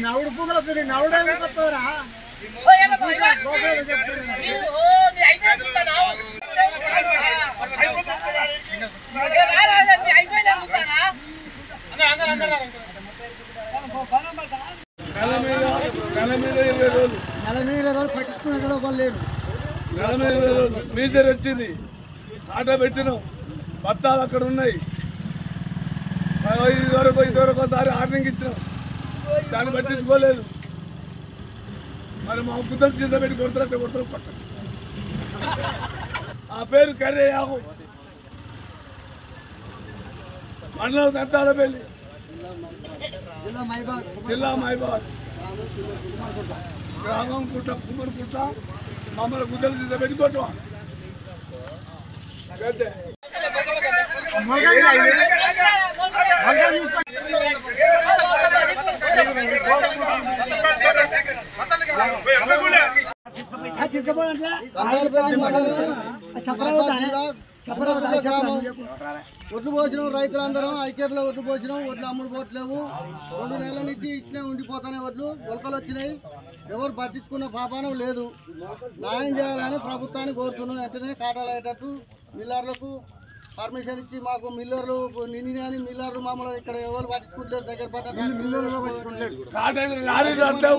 నవ్వుడు పువ్వులు వస్తుంది నవ్వుడే వస్తుందిరా పట్టించుకునే వాళ్ళు లేరు. మీజర్ వచ్చింది ఆటో పెట్టినాం బత్తాలు అక్కడ ఉన్నాయి ఇదివరకు ఒకసారి ఆర్డరింగ్ ఇచ్చినాం దాన్ని పట్టించుకోలేదు మరి మా గుద్దలు సీసా పెట్టి కొడుతున్నట్టు కొట్ట ఆ పేరు కర్రే యాగు మండలం దంతాలపల్లి జిల్లా మైబాద్ గ్రామం కుట్ట కుమ్మరికుట్ట మమ్మల్ని గుద్దలు సీసా పెట్టి కొట్టవా ఒడ్లు పోసినాం రైతులందరం ఐకేపీలో ఒడ్లు పోసినాం ఒడ్లు అమ్ముడు పోవట్లేవు 2 నెలల నుంచి ఇట్లే ఉండిపోతానే ఒడ్లు మొలకలు వచ్చినాయి ఎవరు పట్టించుకున్న పాపానం లేదు న్యాయం చేయాలని ప్రభుత్వాన్ని కోరుతున్నాం వెంటనే కాటాలు అయ్యేటట్టు మిల్లర్లకు పర్మిషన్ ఇచ్చి మాకు మిల్లర్లు నిన్న కానీ మిల్లర్లు మామూలు ఇక్కడ ఎవరు పట్టించుకుంటారు దగ్గర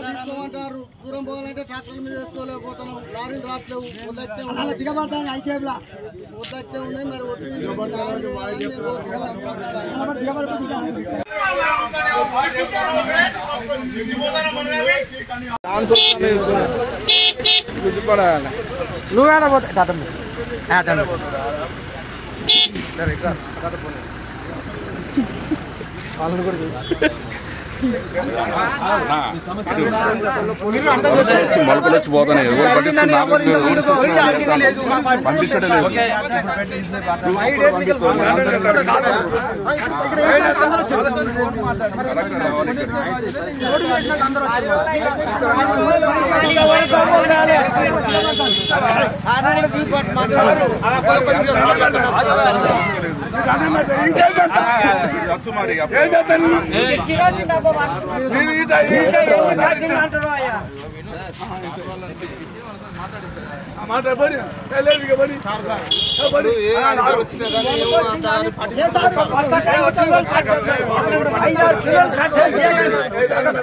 తీసుకోమంటారు దూరం పోవాలంటే ట్రాక్టర్ల మీద వేసుకోలేకపోతున్నాం లారీలు రావట్లేవు ఒడ్లట్టే ఉన్నాయి మరి నువ్వేనా పోతా వాళ్ళని కూడా మొలకలు వచ్చి పోతాయి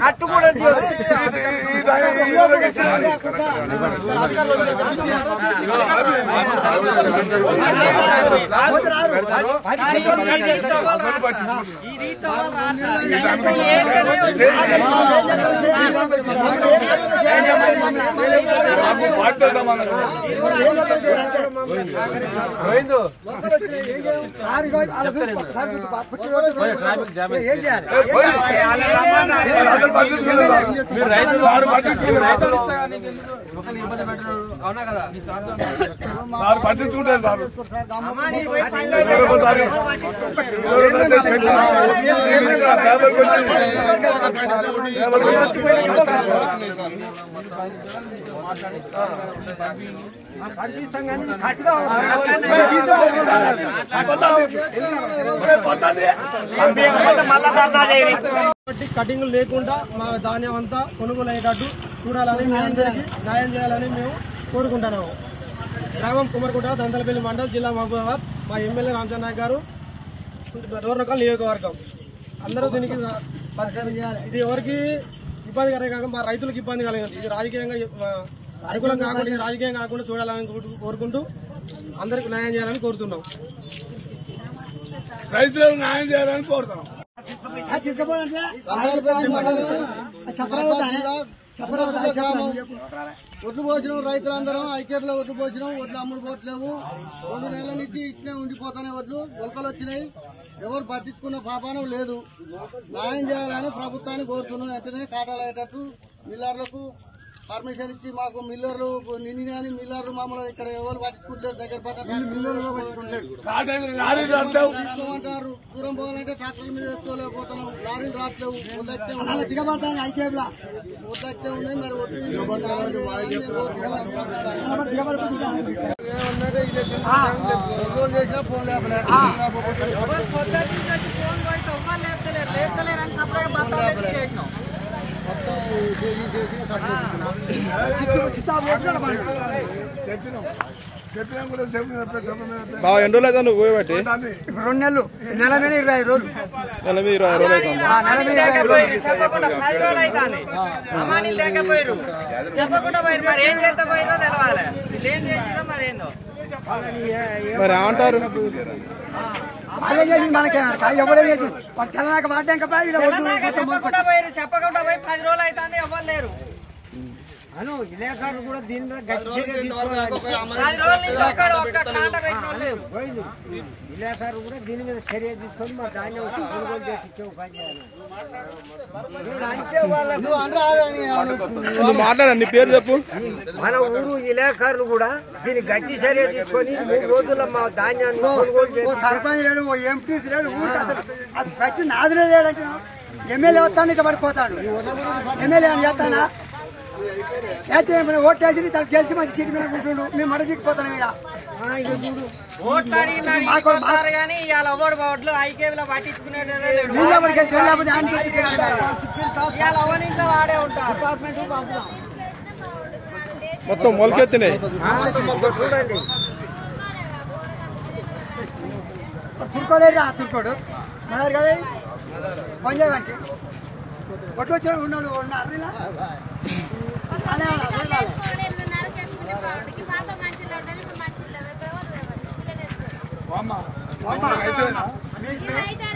కట్టు కూడా పట్టించుకుంటారు సార్ కటింగ్ లేకుండా మా ధాన్యం అంతా కొనుగోలు అయ్యేటట్టు చూడాలని మీ అందరికీ న్యాయం చేయాలని మేము కోరుకుంటున్నాము. గ్రామం కుమ్మరికుట్ట దంతలపల్లి మండలం జిల్లా మహబూబాబాద్. మా ఎమ్మెల్యే రామచంద్ర నాయక్ గారు డోర్నకల్ నియోజకవర్గం అందరూ దీనికి ఇది ఎవరికి ఇబ్బంది కలగక మా రైతులకు ఇబ్బంది కలగదు. ఇది రాజకీయంగా అనుకూలం కాకుండా ఇది రాజకీయం కాకుండా చూడాలని కోరుకుంటూ అందరికి న్యాయం చేయాలని కోరుతున్నాం. రైతులకు న్యాయం చేయాలని కోరుతున్నాం. ఒడ్లు పోసినాం రైతులందరం ఐకేపీలో ఒడ్లు పోసినాం ఒడ్లు అమ్ముడు పోవట్లేవు 2 నెలల నుంచి ఇట్లే ఉండిపోతానే ఒడ్లు మొలకలు వచ్చినాయి ఎవరు పట్టించుకున్న పాపానం లేదు న్యాయం చేయాలని ప్రభుత్వాన్ని కోరుతున్నాం వెంటనే కాటాలు అయ్యేటట్టు మిల్లర్లకు పర్మిషన్ ఇచ్చి మాకు మిల్లర్లు నిన్న కానీ మిల్లర్లు మామూలు ఇక్కడ ఎవరు పట్టించుకుంటారు దగ్గర తీసుకోమంటారు దూరం పోవాలంటే ట్రాక్టర్ల మీద వేసుకోలేకపోతున్నాం లారీలు రావట్లేవు ఒడ్లట్టే ఉన్నాయి మరి చేసినా ఫోన్ లేపలేదు బాగా ఎన్ని రోజులు అయితే నువ్వు పోయేవాటి ఇప్పుడు 2 నెలలు నెల మీద 25 రోజులు నెల మీద 20 రోజులు అవుతుంది నెల మీద 25 రోజులు చెప్పకుండా 10 రోజులు అవుతాను అమ్మాయిలు లేకపోయారు చెప్పకుండా పోయారు మరి ఏం చేస్తా పోయారో తెలవాలి వీళ్ళు ఏం చేసిరో మరి ఏందో మరి ఏమంటారు వాళ్ళే చేసింది మనకి ఎవరే చేసి వాళ్ళు తెల్లనాక వాడ్డాక చెప్పకుండా పోయారు చెప్పకుండా పోయి 10 రోజులు అవుతుంది ఎవరు లేరు అను విలేకరులు కూడా దీని మీద గట్టి చర్య తీసుకోవాలి 10 రోజుల నుంచి ఒక్క కాంట పెట్టిన పోయింది విలేకరులు కూడా దీని మీద చర్య తీసుకొని మా ధాన్యం కొనుగోలు చేసి ఇచ్చే పని చేయాలి అంటే నువ్వు మాట్లాడ నీ పేరు చెప్పు మన ఊరు విలేకరులు కూడా దీన్ని గట్టి చర్య తీసుకొని 3 రోజుల్లో మా ధాన్యాన్ని కొనుగోలు చేసి సర్పంచ్ లేడు ఓ ఎంపీసీ లేడు ఊరికి అసలు అది ప్రతి నాదులే లేడంటే ఎమ్మెల్యే వస్తాను ఇట్లా పడిపోతాడు ఎమ్మెల్యే అని చేస్తానా అయితే ఓట్లేసి తను గెలిచి మంచి సీటు మీద కూర్చుండు మేము మడజిక్కిపోతాం ఇక్కడ ఓట్లు అడిగినారు కానీ ఇవాళ అవ్వడు బావట్లు ఐకేవీలో పట్టించుకునేటోడే లేడు ఇవాళ అవనింట్లో వాడే ఉంటారు మొత్తం మొలకెత్తినాయి చూడండి తుర్కోలేరు తుర్కోడు మరి కదా పంజాబంటే ఒట్టు వచ్చాడు ఉన్నాడు అర్రీలా అయితే